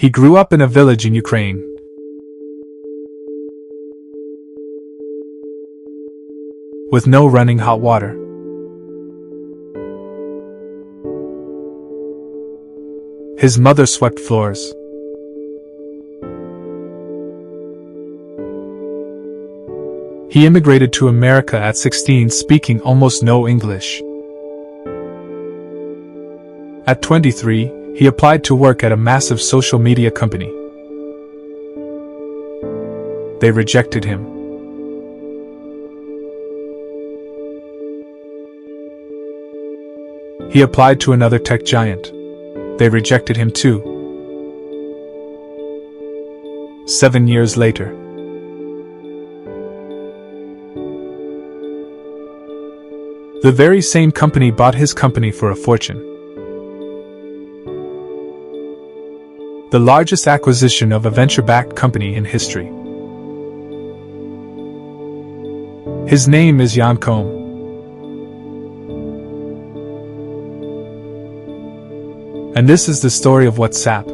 He grew up in a village in Ukraine. With no running hot water. His mother swept floors. He immigrated to America at 16, speaking almost no English. At 23, he applied to work at a massive social media company. They rejected him. He applied to another tech giant. They rejected him too. 7 years later. The very same company bought his company for a fortune. The largest acquisition of a venture-backed company in history. His name is Koum. And this is the story of WhatsApp.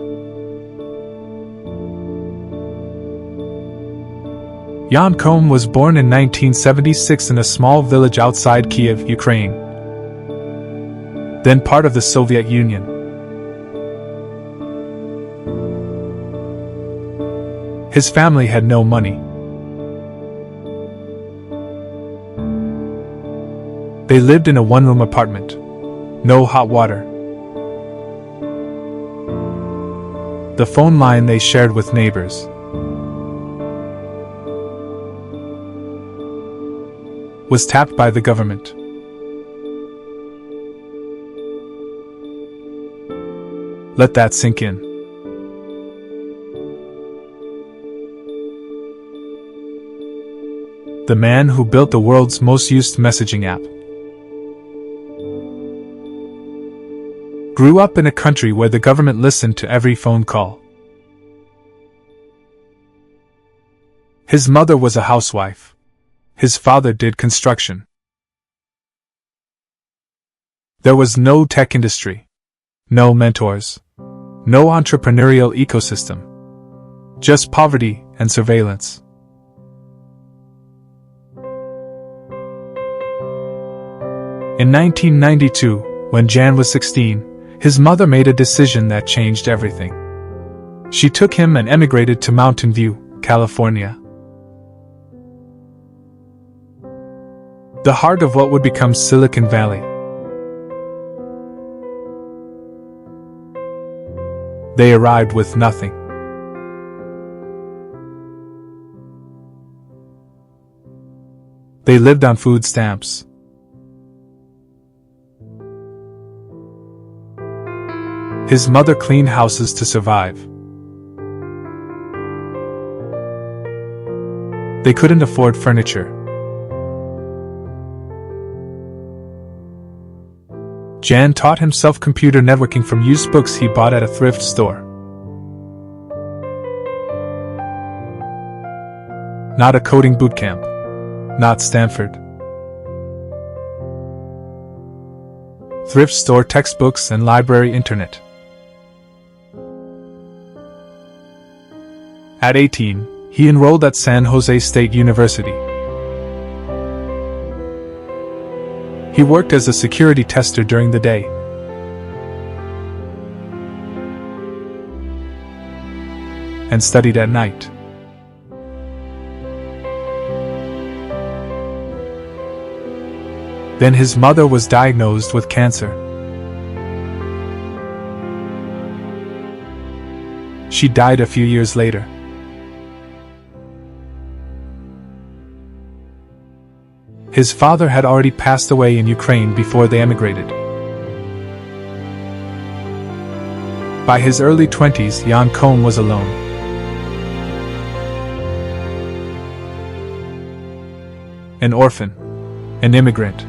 Koum was born in 1976 in a small village outside Kiev, Ukraine, then part of the Soviet Union. His family had no money. They lived in a one-room apartment. No hot water. The phone line they shared with neighbors was tapped by the government. Let that sink in. The man who built the world's most used messaging app grew up in a country where the government listened to every phone call. His mother was a housewife. His father did construction. There was no tech industry, no mentors, no entrepreneurial ecosystem, just poverty and surveillance. In 1992, when Jan was 16, his mother made a decision that changed everything. She took him and emigrated to Mountain View, California. The heart of what would become Silicon Valley. They arrived with nothing. They lived on food stamps. His mother cleaned houses to survive. They couldn't afford furniture. Jan taught himself computer networking from used books he bought at a thrift store. Not a coding bootcamp. Not Stanford. Thrift store textbooks and library internet. At 18, he enrolled at San Jose State University. He worked as a security tester during the day. And studied at night. Then his mother was diagnosed with cancer. She died a few years later. His father had already passed away in Ukraine before they emigrated. By his early 20s, Koum was alone. An orphan. An immigrant.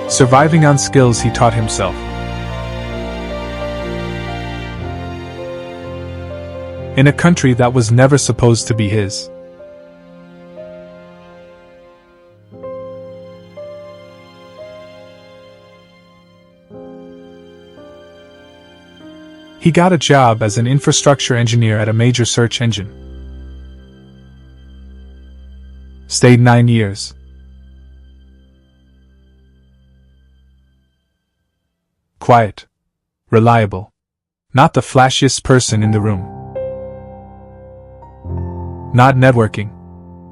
Surviving on skills he taught himself. In a country that was never supposed to be his. He got a job as an infrastructure engineer at a major search engine. Stayed 9 years. Quiet. Reliable. Not the flashiest person in the room. Not networking.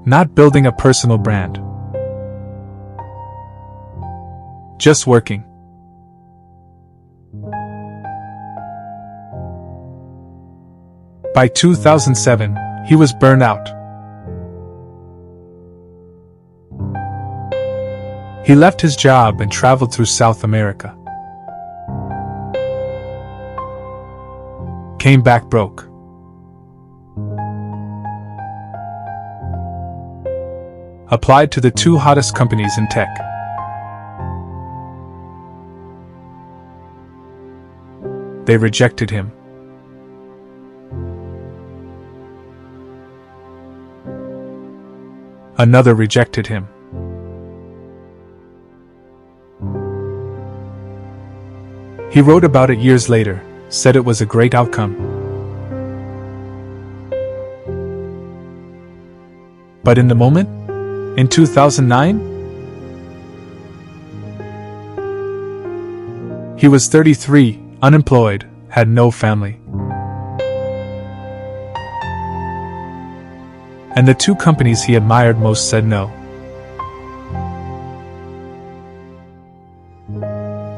Not building a personal brand. Just working. By 2007, he was burned out. He left his job and traveled through South America. Came back broke. Applied to the 2 hottest companies in tech. They rejected him. Another rejected him. He wrote about it years later, said it was a great outcome. But in the moment? In 2009? He was 33, unemployed, had no family. And the 2 companies he admired most said no.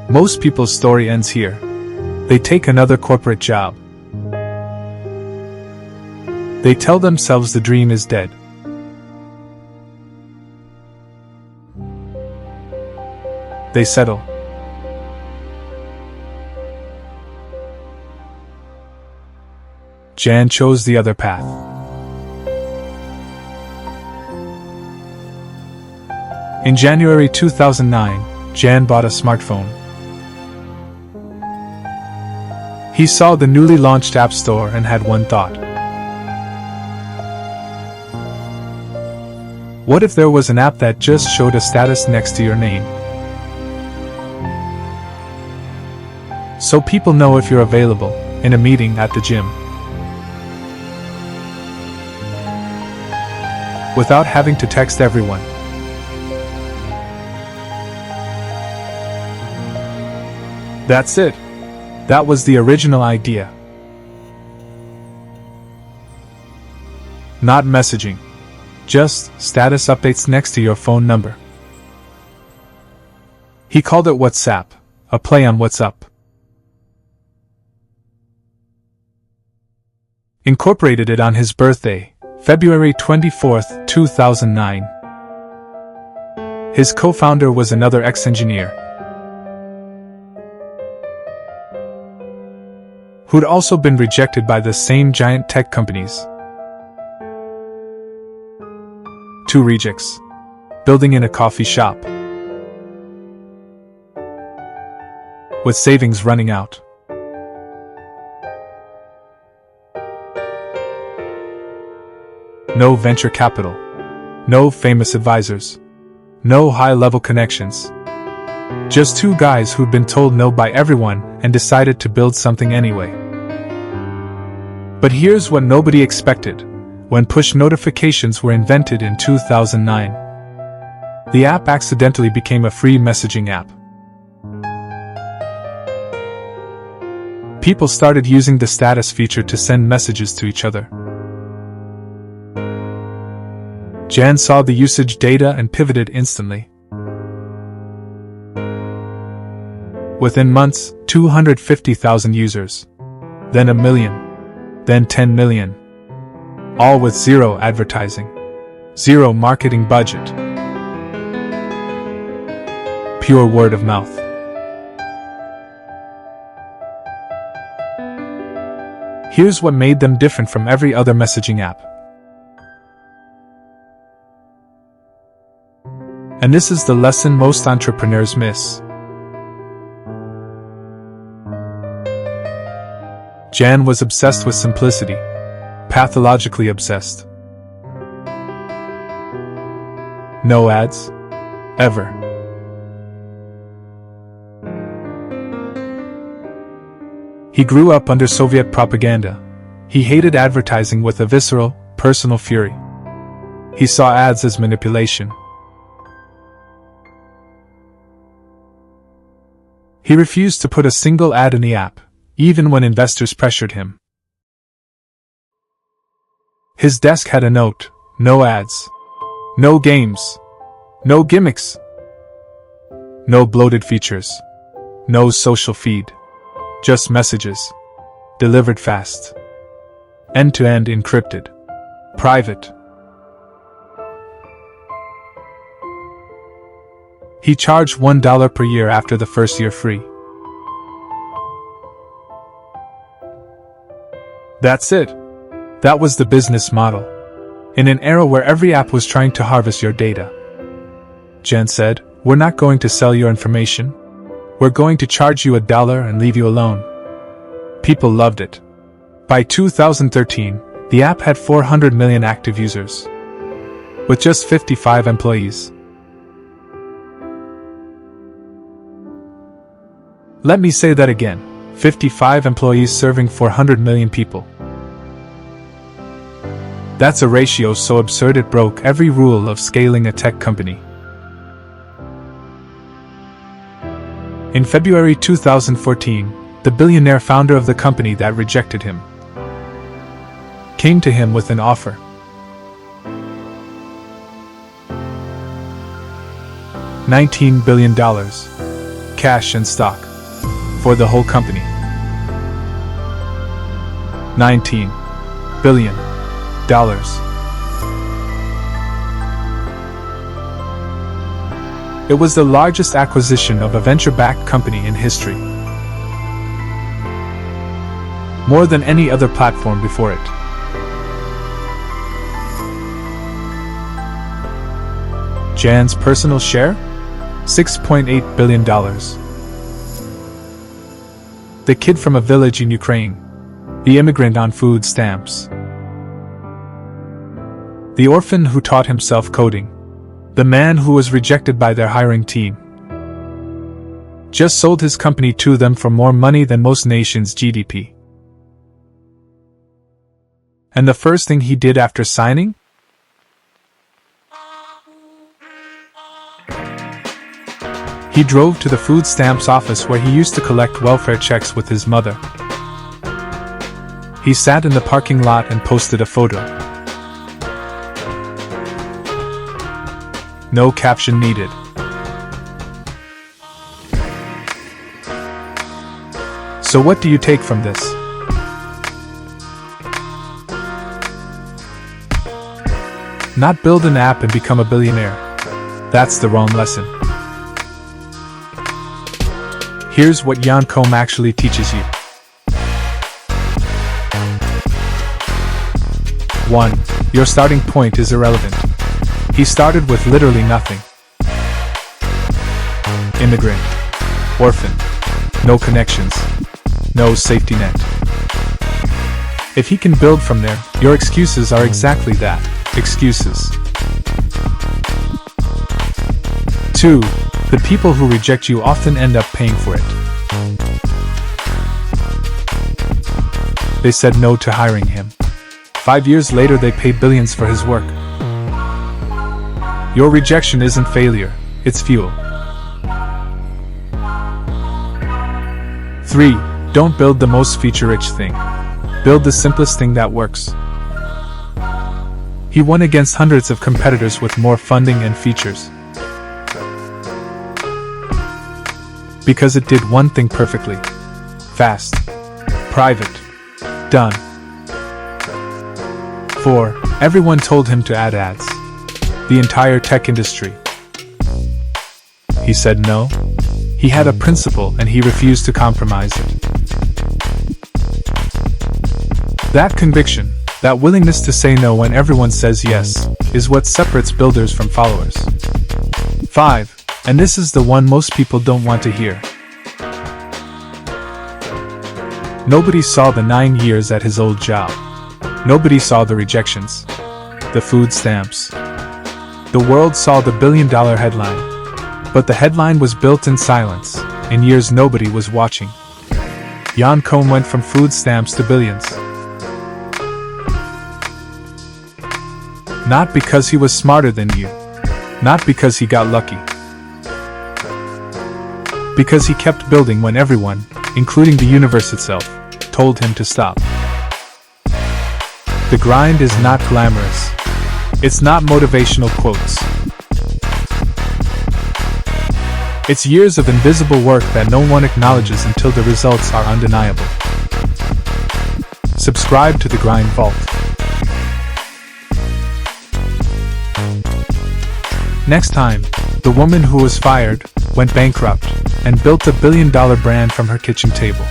Most people's story ends here. They take another corporate job. They tell themselves the dream is dead. They settle. Jan chose the other path. In January 2009, Jan bought a smartphone. He saw the newly launched App Store and had one thought. What if there was an app that just showed a status next to your name? So people know if you're available, in a meeting, at the gym. Without having to text everyone. That's it. That was the original idea. Not messaging. Just status updates next to your phone number. He called it WhatsApp, a play on What's Up. Incorporated it on his birthday, February 24, 2009. His co-founder was another ex-engineer, who'd also been rejected by the same giant tech companies. 2 rejects. Building in a coffee shop. With savings running out. No venture capital. No famous advisors. No high-level connections. Just 2 guys who'd been told no by everyone and decided to build something anyway. But here's what nobody expected. When push notifications were invented in 2009, the app accidentally became a free messaging app. People started using the status feature to send messages to each other. Jan saw the usage data and pivoted instantly. Within months, 250,000 users. Then 1 million. Then 10 million. All with 0 advertising. 0 marketing budget. Pure word of mouth. Here's what made them different from every other messaging app. And this is the lesson most entrepreneurs miss. Jan was obsessed with simplicity. Pathologically obsessed. No ads. Ever. He grew up under Soviet propaganda. He hated advertising with a visceral, personal fury. He saw ads as manipulation. He refused to put a single ad in the app, even when investors pressured him. His desk had a note: no ads, no games, no gimmicks, no bloated features, no social feed, just messages, delivered fast, end-to-end encrypted, private. He charged $1 per year after the first year free. That's it. That was the business model. In an era where every app was trying to harvest your data. Jen said, "We're not going to sell your information. We're going to charge you $1 and leave you alone." People loved it. By 2013, the app had 400 million active users, with just 55 employees. Let me say that again, 55 employees serving 400 million people. That's a ratio so absurd it broke every rule of scaling a tech company. In February 2014, the billionaire founder of the company that rejected him came to him with an offer. $19 billion, cash and stock, for the whole company. $19 billion. It was the largest acquisition of a venture-backed company in history. More than any other platform before it. Jan's personal share? $6.8 billion. The kid from a village in Ukraine. The immigrant on food stamps. The orphan who taught himself coding. The man who was rejected by their hiring team. Just sold his company to them for more money than most nations' GDP. And the first thing he did after signing? He drove to the food stamps office where he used to collect welfare checks with his mother. He sat in the parking lot and posted a photo. No caption needed. So what do you take from this? Not build an app and become a billionaire. That's the wrong lesson. Here's what Koum actually teaches you. 1. Your starting point is irrelevant. He started with literally nothing. Immigrant. Orphan. No connections. No safety net. If he can build from there, your excuses are exactly that. Excuses. 2. The people who reject you often end up paying for it. They said no to hiring him. 5 years later they pay billions for his work. Your rejection isn't failure, it's fuel. 3. Don't build the most feature-rich thing. Build the simplest thing that works. He won against hundreds of competitors with more funding and features. Because it did one thing perfectly. Fast. Private. Done. 4. Everyone told him to add ads. The entire tech industry. He said no. He had a principle and he refused to compromise it. That conviction, that willingness to say no when everyone says yes, is what separates builders from followers. 5. And this is the one most people don't want to hear. Nobody saw the 9 years at his old job. Nobody saw the rejections. The food stamps. The world saw the billion-dollar headline. But the headline was built in silence. In years nobody was watching. Koum went from food stamps to billions. Not because he was smarter than you. Not because he got lucky. Because he kept building when everyone, including the universe itself, told him to stop. The grind is not glamorous. It's not motivational quotes. It's years of invisible work that no one acknowledges until the results are undeniable. Subscribe to the Grind Vault. Next time, the woman who was fired went bankrupt and built a $1 billion brand from her kitchen table.